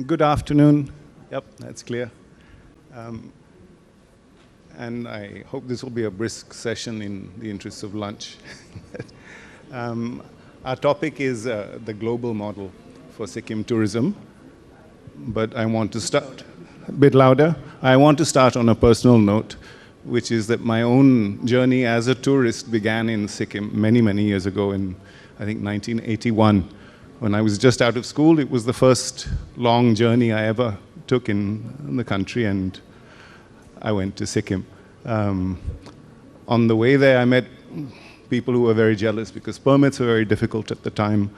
Good afternoon. Yep, that's clear. Um, and I hope this will be a brisk session in the interests of lunch. Our topic is the global model for Sikkim tourism. But I want to start a bit louder. I want to start on a personal note, which is that my own journey as a tourist began in Sikkim many, many years ago in, I think, 1981. When I was just out of school, it was the first long journey I ever took in the country, and I went to Sikkim. On the way there, I met people who were very jealous because permits were very difficult at the time.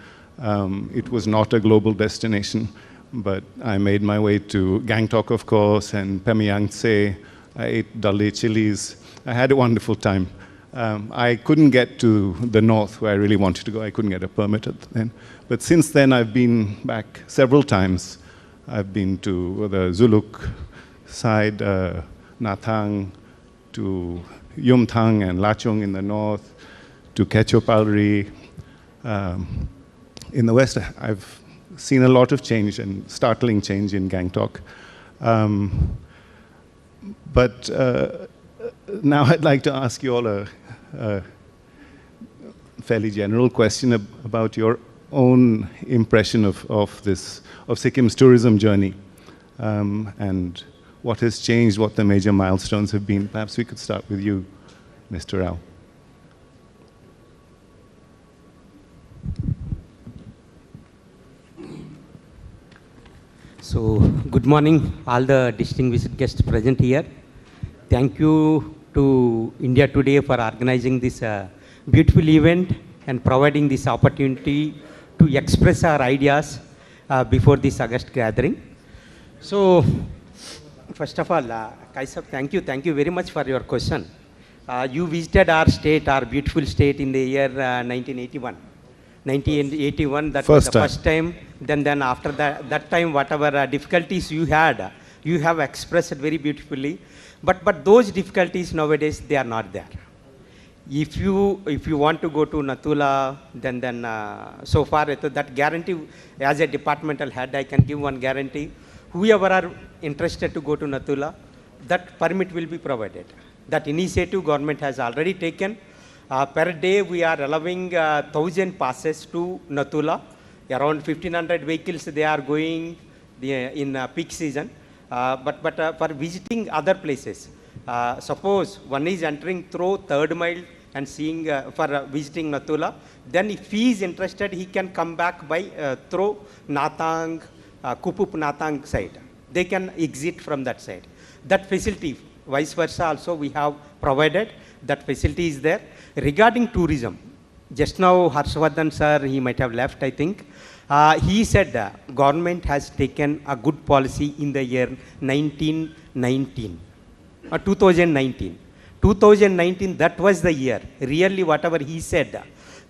It was not a global destination, but I made my way to Gangtok, of course, and Pemyangtse. I ate Dale chilies. I had a wonderful time. I couldn't get to the north where I really wanted to go. I couldn't get a permit then. But since then, I've been back several times. I've been to the Zuluk side, Nathang, to Yumthang and Lachung in the north, to Kechopalri. In the west, I've seen a lot of change and startling change in Gangtok. But now I'd like to ask you all a fairly general question about your own impression of Sikkim's tourism journey and what has changed, what the major milestones have been. Perhaps we could start with you, Mr. Rao. So, good morning, all the distinguished guests present here. Thank you to India Today for organizing this beautiful event and providing this opportunity to express our ideas before this August gathering. So, first of all, Kaisab, thank you very much for your question. You visited our state, our beautiful state in the year 1981. 1981, that was the first time. Then after that time, whatever difficulties you had, you have expressed it very beautifully. But those difficulties nowadays, they are not there. If you want to go to Nathula, then so far that guarantee, as a departmental head, I can give one guarantee. Whoever are interested to go to Nathula, that permit will be provided. That initiative government has already taken. Per day, we are allowing 1,000 passes to Nathula. Around 1,500 vehicles, they are going in peak season. But for visiting other places, suppose one is entering through 3rd mile and seeing for visiting Nathula, then if he is interested, he can come back by through Nathang, Kupup Nathang side. They can exit from that side. That facility, vice versa also, we have provided. That facility is there. Regarding tourism, just now Harshvardhan sir, he might have left, I think. He said government has taken a good policy in the year 2019. 2019, that was the year. Really, whatever he said,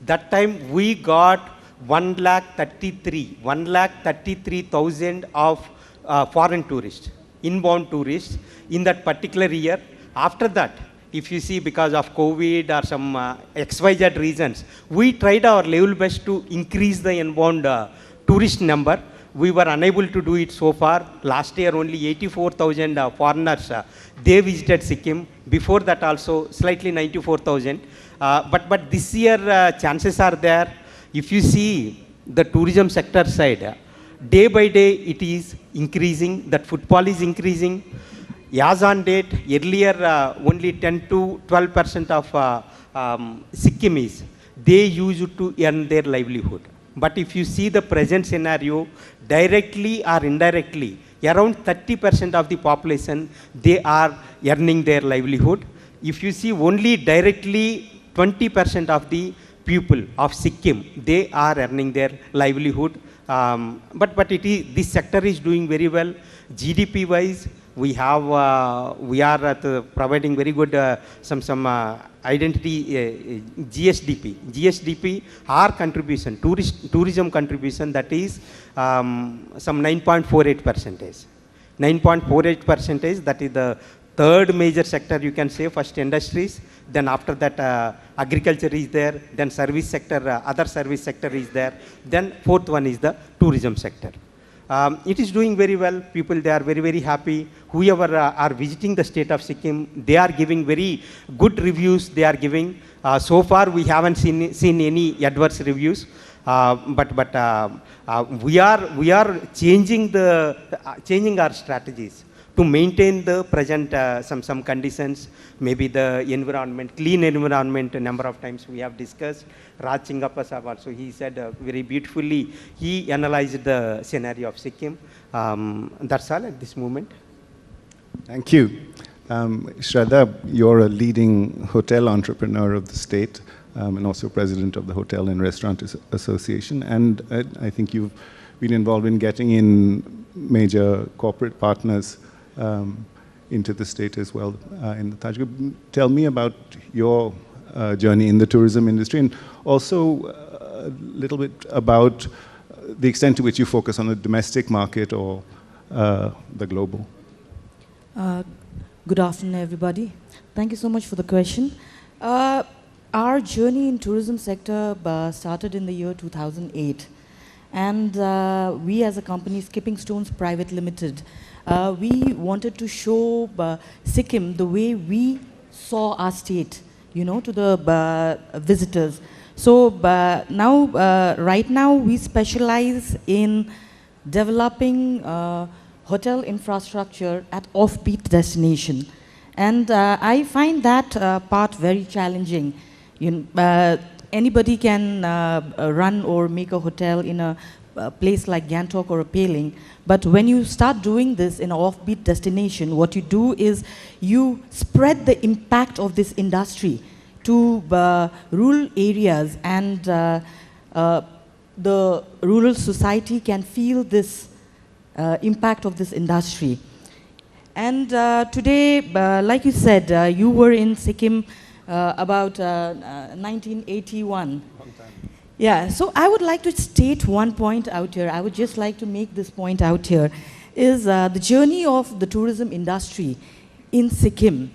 that time we got 1,33,000 of foreign tourists, inbound tourists in that particular year. After that, if you see, because of COVID or some XYZ reasons, we tried our level best to increase the inbound tourist number. We were unable to do it so far. Last year, only 84,000 foreigners, they visited Sikkim. Before that also, slightly 94,000. But this year, chances are there. If you see the tourism sector side, day by day, it is increasing. That footfall is increasing. As on date, earlier only 10 to 12% of Sikkimis, they used to earn their livelihood. But if you see the present scenario, directly or indirectly, around 30% of the population, they are earning their livelihood. If you see only directly 20% of the people of Sikkim, they are earning their livelihood. But this sector is doing very well. GDP wise, we are providing very good some identity GSDP, our contribution, tourism contribution, that is some 9.48%. 9.48%, that is the third major sector, you can say. First industries, then after that agriculture is there, then service sector, other service sector is there, then fourth one is the tourism sector. It is doing very well. People, they are very, very happy. Whoever are visiting the state of Sikkim, they are giving very good reviews. They are giving. So far, we haven't seen any adverse reviews. But we are changing our strategies to maintain the present some conditions, maybe the environment, clean environment. A number of times we have discussed. Raj Chingappa Sahab also, he said very beautifully, he analyzed the scenario of Sikkim. That's all at this moment. Thank you. Shraddha, you're a leading hotel entrepreneur of the state, and also president of the Hotel and Restaurant Association. And I think you've been involved in getting in major corporate partners into the state as well in the Taj Group. Tell me about your journey in the tourism industry, and also a little bit about the extent to which you focus on the domestic market or the global. Good afternoon, everybody. Thank you so much for the question. Our journey in tourism sector started in the year 2008. And we as a company, Skipping Stones Private Limited, we wanted to show Sikkim the way we saw our state, you know, to the visitors. So right now we specialize in developing hotel infrastructure at offbeat destination. And I find that part very challenging. Anybody can run or make a hotel in a place like Gangtok or a Peling, but when you start doing this in an offbeat destination, what you do is you spread the impact of this industry to rural areas, and the rural society can feel this impact of this industry. And today, like you said, you were in Sikkim about 1981. Yeah, so I would like to state one point out here. I would just like to make this point out here, is the journey of the tourism industry in Sikkim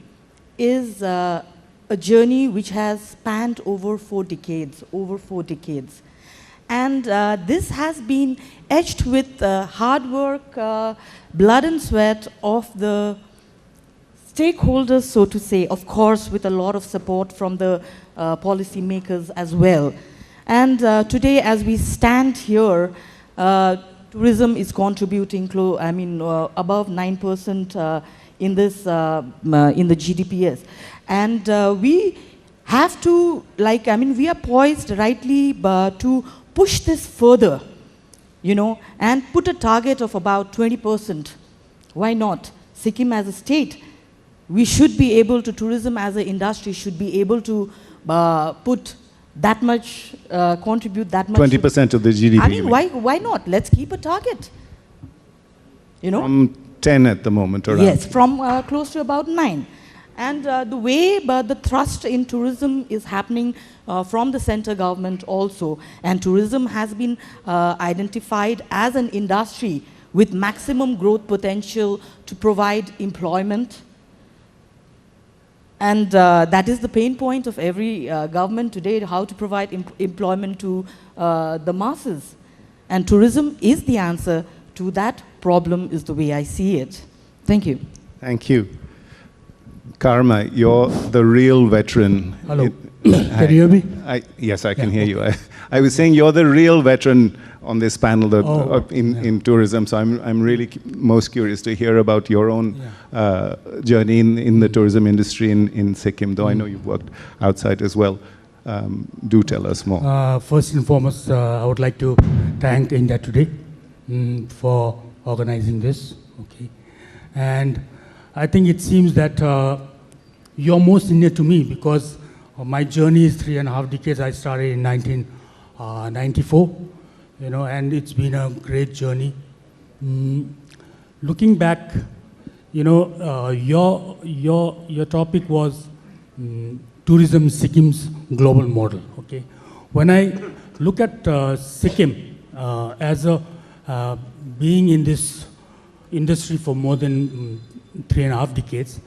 is a journey which has spanned over 4 decades, And this has been etched with hard work, blood and sweat of the stakeholders, so to say, of course, with a lot of support from the policy makers as well. And today, as we stand here, tourism is contributing, above 9% in this in the GDPs, and we have to, we are poised rightly to push this further, and put a target of about 20%. Why not? Sikkim as a state, we should be able to, tourism as an industry should be able to put that much, contribute that much. 20% of the GDP. I mean, why not? Let's keep a target. From 10 at the moment, around. Yes, from close to about 9. And the way the thrust in tourism is happening from the center government also. And tourism has been identified as an industry with maximum growth potential to provide employment. And that is the pain point of every government today, how to provide employment to the masses. And tourism is the answer to that problem, is the way I see it. Thank you. Thank you. Karma, you're the real veteran. Hello. Can you hear me? Yes, I can hear you. I was saying you're the real veteran on this panel in tourism, so I'm really most curious to hear about your own journey in the tourism industry in Sikkim, though I know you've worked outside as well. Do tell us more. First and foremost, I would like to thank India Today for organizing this. Okay, and I think it seems that you're most Indian to me, because my journey is 3.5 decades. I started in 1994. And it's been a great journey. Looking back, your topic was tourism, Sikkim's global model. Okay, when I look at Sikkim as being in this industry for more than 3.5 decades,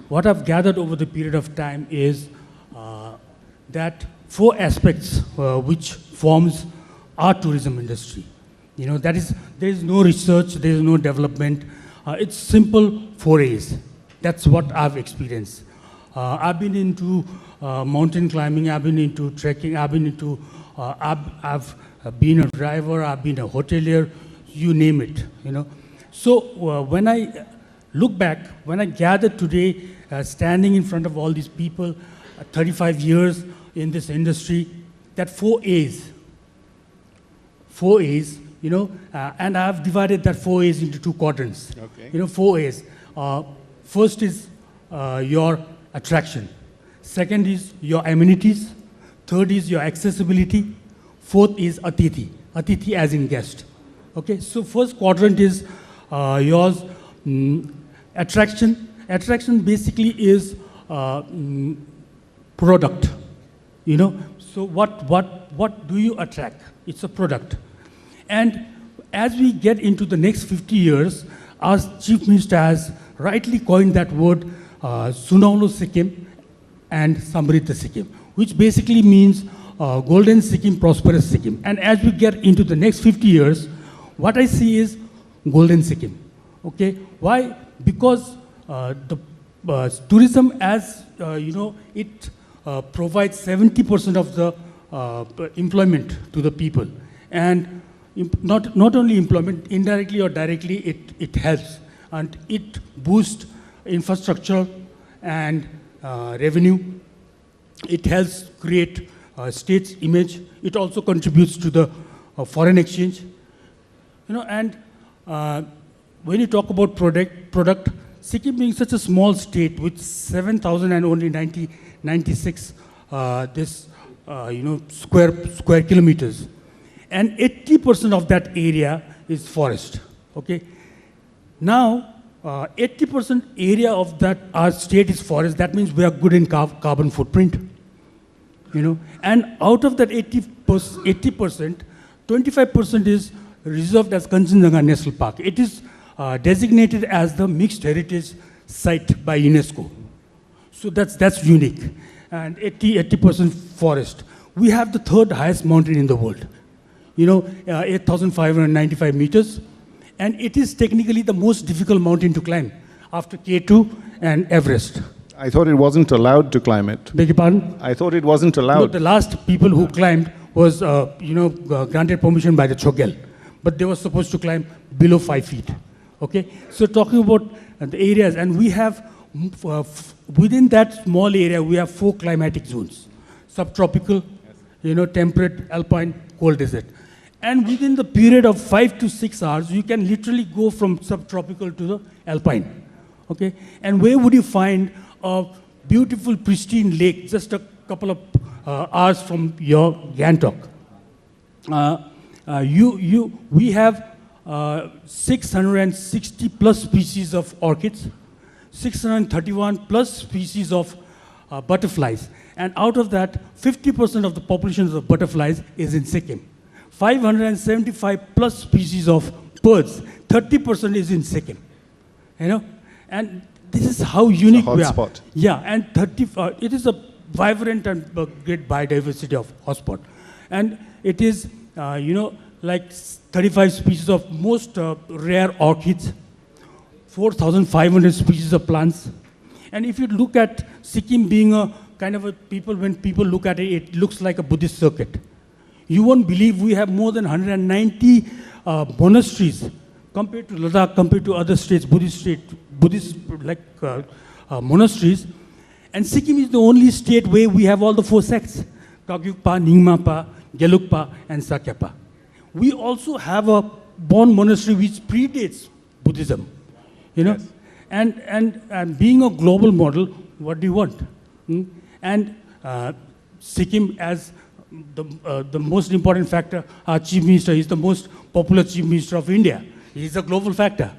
what I've gathered over the period of time is that 4 aspects which forms our tourism industry. You know, there is no research, there is no development. It's simple 4As. That's what I've experienced. I've been into mountain climbing, I've been into trekking, I've been into, I've been a driver, I've been a hotelier, you name it, you know. So when I look back, when I gathered today, standing in front of all these people, 35 years in this industry, that 4As, you know, and I've divided that 4As into 2 quadrants. Okay. You know, 4As. First is your attraction. Second is your amenities. Third is your accessibility. Fourth is Atithi. Atithi as in guest. Okay, so first quadrant is yours, attraction. Attraction basically is product. You know, so what do you attract? It's a product. And as we get into the next 50 years, our Chief Minister has rightly coined that word, Sunaulo Sikkim and Samriddha Sikkim, which basically means Golden Sikkim, Prosperous Sikkim. And as we get into the next 50 years, what I see is Golden Sikkim. Okay, why? Because the tourism, as you know, it provides 70% of the employment to the people. And not only employment, indirectly or directly, it helps. And it boosts infrastructure and revenue. It helps create state's image. It also contributes to the foreign exchange. You know, and when you talk about product, Sikkim being such a small state with 7,000 and only 96 you know, square kilometers, and 80% of that area is forest. Okay. Now, 80% area of that our state is forest. That means we are good in carbon footprint. You know, and out of that 80%, 25% is reserved as Kanchenjunga National Park. It is designated as the mixed heritage site by UNESCO. So that's unique. And 80% forest. We have the 3rd highest mountain in the world. You know, 8,595 meters. And it is technically the most difficult mountain to climb after K2 and Everest. I thought it wasn't allowed to climb it. Beg your pardon? I thought it wasn't allowed. No, the last people who climbed was, you know, granted permission by the Chogel. But they were supposed to climb below 5 feet. Okay? So talking about the areas, and we have, within that small area, we have 4 climatic zones. Subtropical, you know, temperate, alpine, cold desert. And within the period of 5 to 6 hours, you can literally go from subtropical to the alpine. Okay? And where would you find a beautiful, pristine lake just a couple of hours from your Gangtok? We have 660 plus species of orchids, 631 plus species of butterflies. And out of that, 50% of the populations of butterflies is in Sikkim. 575 plus species of birds, 30% is in Sikkim. You know, and this is how unique we are. Hotspot. Yeah, and it is a vibrant and great biodiversity of hotspot. And it is, you know, like 35 species of most rare orchids, 4,500 species of plants. And if you look at Sikkim being a kind of a people, when people look at it, it looks like a Buddhist circuit. You won't believe we have more than 190 monasteries compared to Ladakh, compared to other states, Buddhist monasteries. And Sikkim is the only state where we have all the 4 sects, Kagyukpa, Nyingmapa, Gelugpa, and Sakyapa. We also have a Bon monastery which predates Buddhism, you know. Yes. And being a global model, what do you want? And Sikkim, as the most important factor, our Chief Minister is the most popular Chief Minister of India. He is a global factor.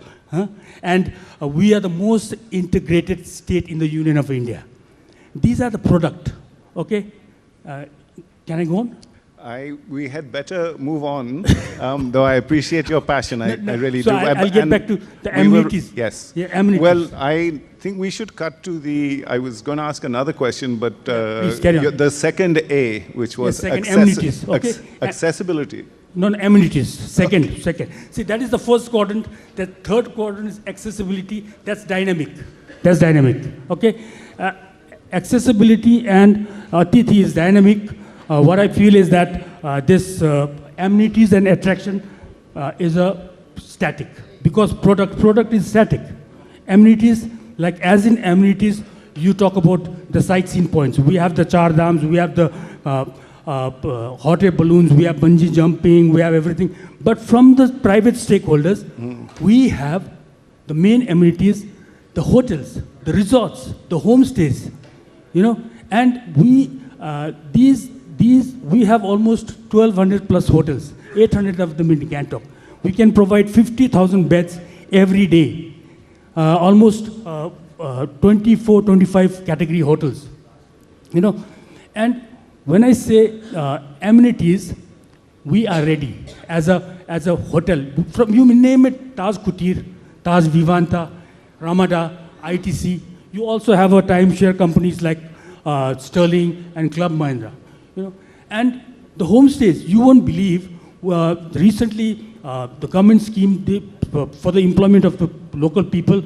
And we are the most integrated state in the Union of India. These are the product, okay? Can I go on? We had better move on, though I appreciate your passion. I really so do. I'll get back to the amenities. Yes. Yeah, amenities. Well, I think we should cut to the. I was going to ask another question, but please carry on. the second A, which was second amenities. Okay. accessibility. No, no, amenities, second. See, that is the first quadrant. The third quadrant is accessibility. That's dynamic. Okay? Accessibility and Tithi is dynamic. What I feel is that this amenities and attraction is a static, because product is static. Amenities, like as in amenities, you talk about the sightseeing points. We have the Char Dhams, we have the hot air balloons, we have bungee jumping, we have everything. But from the private stakeholders, we have the main amenities, the hotels, the resorts, the homestays, and we we have almost 1,200 plus hotels, 800 of them in Gangtok. We can provide 50,000 beds every day, almost 24, 25 category hotels, And when I say amenities, we are ready as a hotel. From you name it, Taj Kutir, Taj Vivanta, Ramada, ITC. You also have a timeshare companies like Sterling and Club Mahindra. And the homestays, you won't believe, recently the government scheme for the employment of the local people,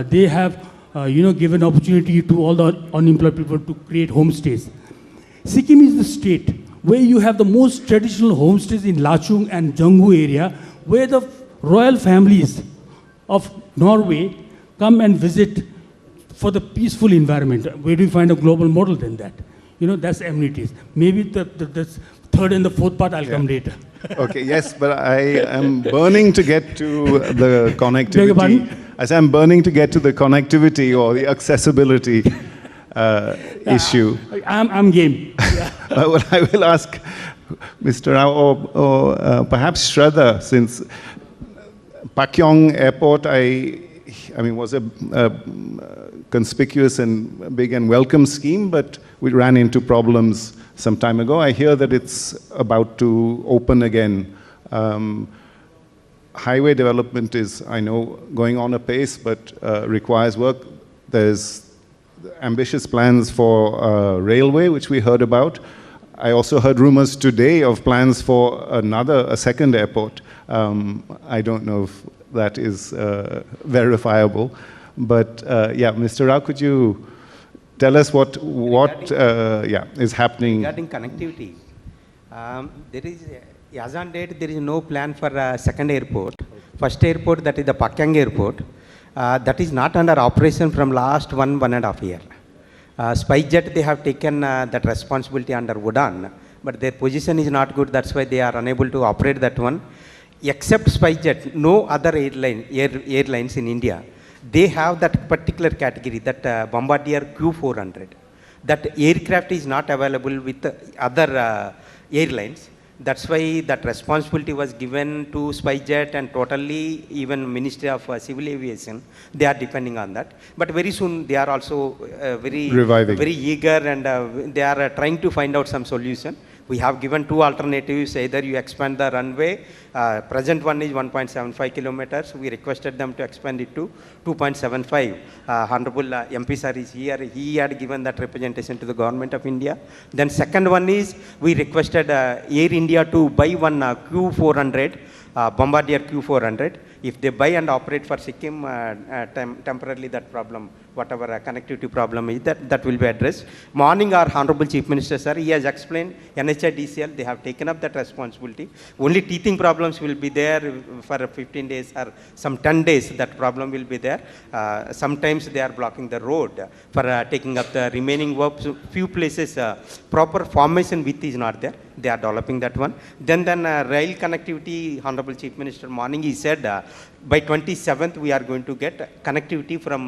they have given opportunity to all the unemployed people to create homestays. Sikkim is the state where you have the most traditional homestays in Lachung and Janggu area, where the royal families of Norway come and visit for the peaceful environment. Where do you find a global model than that? That's amenities. Maybe the third and the fourth part I'll come later. Okay, yes, but I am burning to get to the connectivity. As I'm burning to get to the connectivity or the accessibility issue. I'm game. Well, I will ask Mr. Rao or perhaps Shraddha, since Pakyong Airport, I mean, was a conspicuous and big and welcome scheme, but we ran into problems some time ago. I hear that it's about to open again. Highway development is, I know, going on apace, but requires work. There's ambitious plans for railway, which we heard about. I also heard rumors today of plans for a second airport. I don't know if that is verifiable, but yeah, Mr. Rao, could you tell us what is happening? Regarding connectivity, there is, as on date, there is no plan for a second airport. First airport, that is the Pakyang airport, that is not under operation from last 1.5 years. SpiceJet, they have taken that responsibility under Udan, but their position is not good. That's why they are unable to operate that one. Except SpiceJet, no other airlines in India, they have that particular category, that Bombardier Q400. That aircraft is not available with other airlines. That's why that responsibility was given to SpiceJet, and totally even Ministry of Civil Aviation, they are depending on that. But very soon they are also very eager, and they are trying to find out some solution. We have given two alternatives. Either you expand the runway, present one is 1.75 kilometers. We requested them to expand it to 2.75. Honorable MP sir is here. He had given that representation to the government of India. Then second one is, we requested Air India to buy one Q400, Bombardier Q400. If they buy and operate for Sikkim, temporarily that problem, whatever connectivity problem is, that will be addressed. Morning, our Honorable Chief Minister, sir, he has explained, NHIDCL, they have taken up that responsibility. Only teething problems will be there for 15 days or some 10 days, that problem will be there. Sometimes they are blocking the road for taking up the remaining work. So few places, proper formation width is not there. They are developing that one. Then rail connectivity, Honorable Chief Minister, morning he said, by 27th we are going to get connectivity from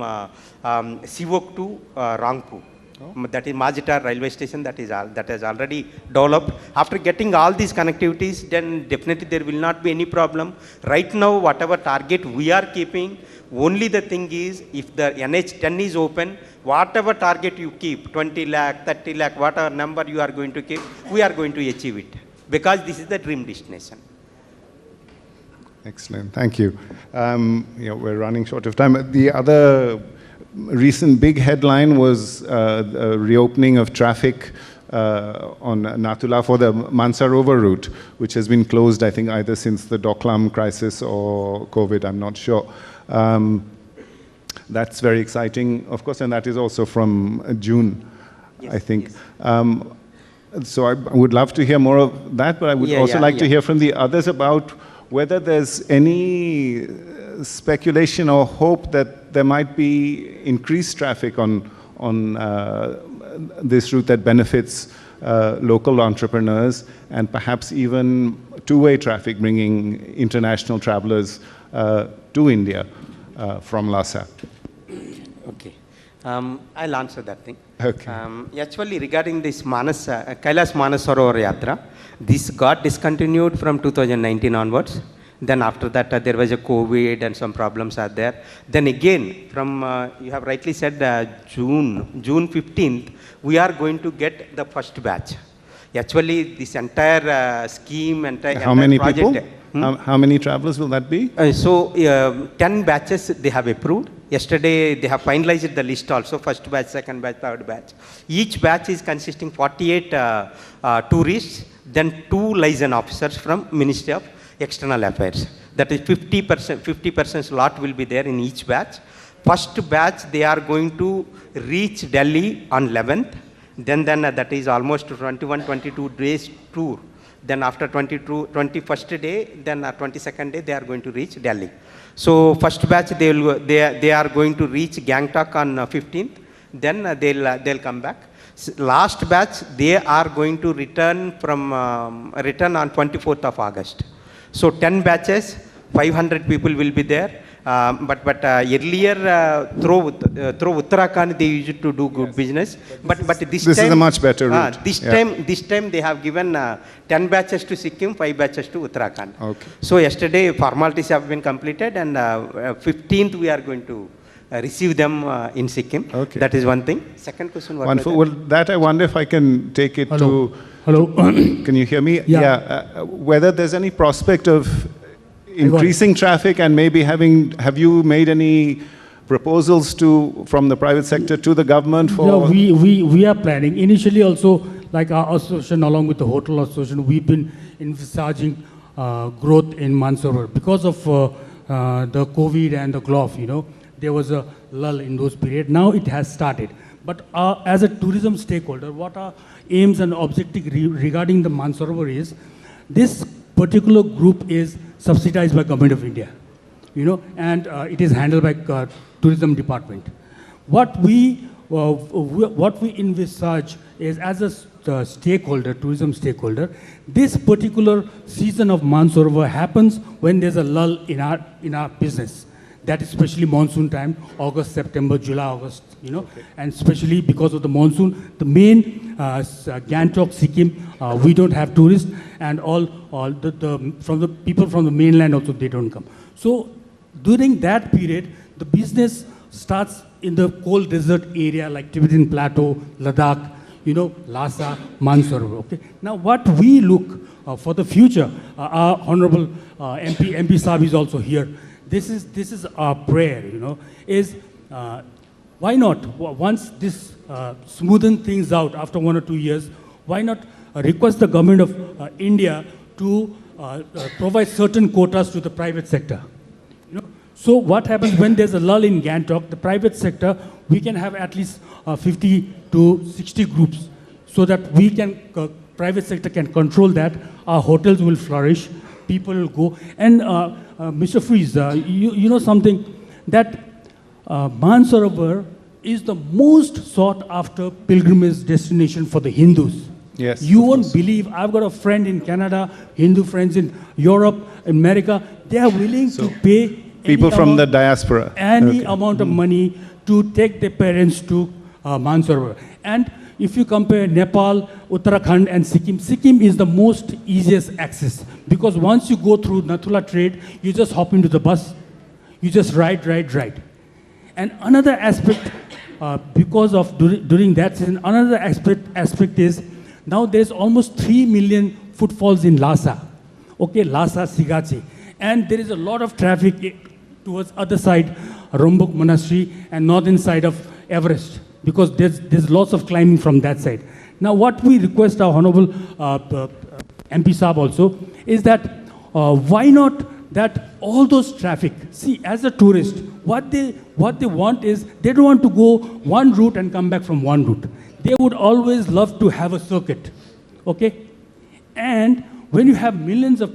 Sivok to Rangpur. Oh. That is Majita railway station, that has already developed. After getting all these connectivities, then definitely there will not be any problem. Right now, whatever target we are keeping, only the thing is, if the NH10 is open, whatever target you keep, 20 lakh, 30 lakh, whatever number you are going to keep, we are going to achieve it. Because this is the dream destination. Excellent, thank you. We're running short of time. The other recent big headline was the reopening of traffic on Nathula for the Mansarovar route, which has been closed, I think, either since the Doklam crisis or COVID, I'm not sure. That's very exciting, of course, and that is also from June, yes, I think. Yes. So I would love to hear more of that, but I would also like to hear from the others about whether there's any speculation or hope that there might be increased traffic on this route that benefits local entrepreneurs, and perhaps even two-way traffic, bringing international travelers to India from Lhasa. Okay. I'll answer that thing. Okay. Actually, regarding this Kailas Manasarovar Yatra, this got discontinued from 2019 onwards. Then after that, there was a COVID and some problems are there. Then again, from, you have rightly said, June 15th, we are going to get the first batch. Actually, this entire scheme, how many project, people? How many travelers will that be? 10 batches they have approved. Yesterday, they have finalized the list also, first batch, second batch, third batch. Each batch is consisting 48 tourists, then 2 liaison officers from Ministry of External Affairs. That is 50% slot will be there in each batch. First batch, they are going to reach Delhi on 11th. Then that is almost 21-22 days tour. Then after 21st day, then 22nd day, they are going to reach Delhi. So first batch, they are going to reach Gangtok on 15th. Then they'll come back. Last batch, they are going to return on 24th of August. So 10 batches, 500 people will be there. But earlier through Uttarakhand they used to do good business. But this time, is a much better route. This time they have given 10 batches to Sikkim, 5 batches to Uttarakhand. Okay. So yesterday formalities have been completed, and 15th we are going to receive them in Sikkim. Okay. That is one thing. Second question. Wonderful. Well, that I wonder if I can take it Hello. to. Hello. Can you hear me? Yeah. Whether there's any prospect of increasing traffic, and maybe have you made any proposals from the private sector to the government for? Yeah, we are planning. Initially also, like our association along with the hotel association, we've been envisaging growth in Mansarovar. Because of the COVID and the GLOF, there was a lull in those periods. Now it has started. But as a tourism stakeholder, what our aims and objectives regarding the Mansarovar is, this particular group is subsidized by Government of India, and it is handled by Tourism Department. What we envisage is, as a stakeholder, tourism stakeholder, this particular season of Mansarovar happens when there's a lull in our business. That is especially monsoon time, August, September, July, August, okay. And especially because of the monsoon, the main Gangtok, Sikkim, we don't have tourists, and all from the people from the mainland also, they don't come. So during that period, the business starts in the cold desert area like Tibetan Plateau, Ladakh, Lhasa, Mansarovar. Okay. Now what we look for the future, our Honorable MP Saab is also here. This is our prayer, is why not, once this smoothen things out after 1 or 2 years, why not request the Government of India to provide certain quotas to the private sector? So what happens when there's a lull in Gangtok, the private sector, we can have at least 50 to 60 groups, so that we can, private sector can control that, our hotels will flourish, people will go. And Mr. Freeze, you know something, that Mansarovar is the most sought after pilgrimage destination for the Hindus. Yes. You won't believe, I've got a friend in Canada, Hindu friends in Europe, America, they are willing to pay people from the diaspora. Any amount of money to take their parents to Mansarovar. And if you compare Nepal, Uttarakhand and Sikkim, Sikkim is the most easiest access, because once you go through Nathula trade, you just hop into the bus, you just ride. And another aspect, because of during that season, another aspect is, now there's almost 3 million footfalls in Lhasa, okay, Lhasa, Sigache, and there is a lot of traffic towards other side, Rumbuk Monastery and northern side of Everest, because there's lots of climbing from that side. Now, what we request our Honorable MP Saab also is that why not that all those traffic, see, as a tourist, what they want is, they don't want to go one route and come back from one route. They would always love to have a circuit, okay? And when you have millions of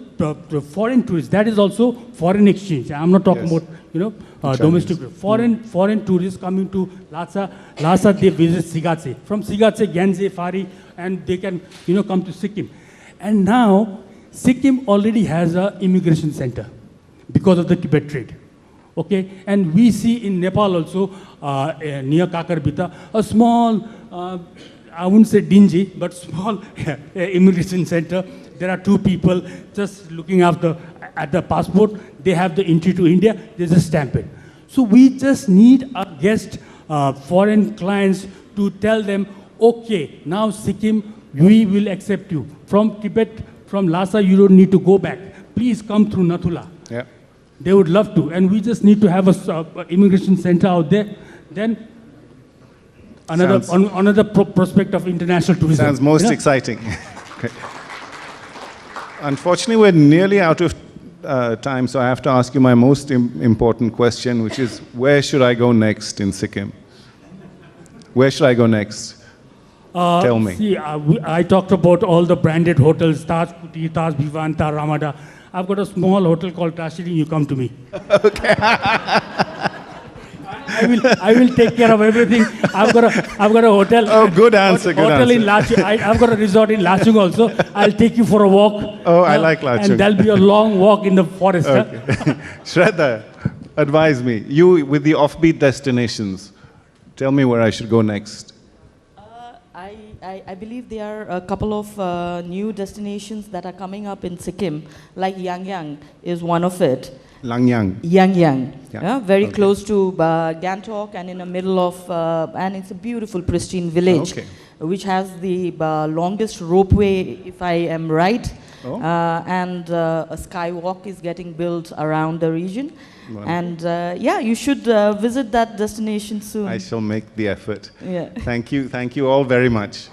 foreign tourists, that is also foreign exchange. I'm not talking about, domestic. Foreign tourists coming to Lhasa. Lhasa, they visit Sigatse. From Sigatse, Ganze, Fari, and they can, come to Sikkim. And now, Sikkim already has an immigration center because of the Tibet trade. Okay, and we see in Nepal also, near Kakarbita, a small, I wouldn't say dingy, but small immigration center. There are two people just looking at the passport. They have the entry to India. They just stamp it. So we just need our guest foreign clients to tell them, okay, now Sikkim, we will accept you. From Tibet, from Lhasa, you don't need to go back. Please come through Nathula. Yeah. They would love to. And we just need to have an immigration center out there. Then another prospect of international tourism. Sounds most exciting. Unfortunately, we're nearly out of time, so I have to ask you my most important question, which is, where should I go next in Sikkim? Where should I go next? Tell me. See, I talked about all the branded hotels, Taj Kuti, Taj Bhivan, Taj Ramada. I've got a small hotel called Tashiri, you come to me. Okay. I will take care of everything. I've got a hotel. Oh, good answer, good hotel answer. In Lachung. I've got a resort in Lachung also. I'll take you for a walk. Oh, I like Lachung. And there'll be a long walk in the forest. Okay. Shraddha, advise me. You, with the offbeat destinations, tell me where I should go next. I believe there are a couple of new destinations that are coming up in Sikkim, like Yangyang is one of it. Langyang. Yangyang, Yeah. Very close to Gangtok and in the middle of, and it's a beautiful, pristine village, which has the longest ropeway, if I am right, and a skywalk is getting built around the region. Wow. And yeah, you should visit that destination soon. I shall make the effort. Yeah. Thank you all very much.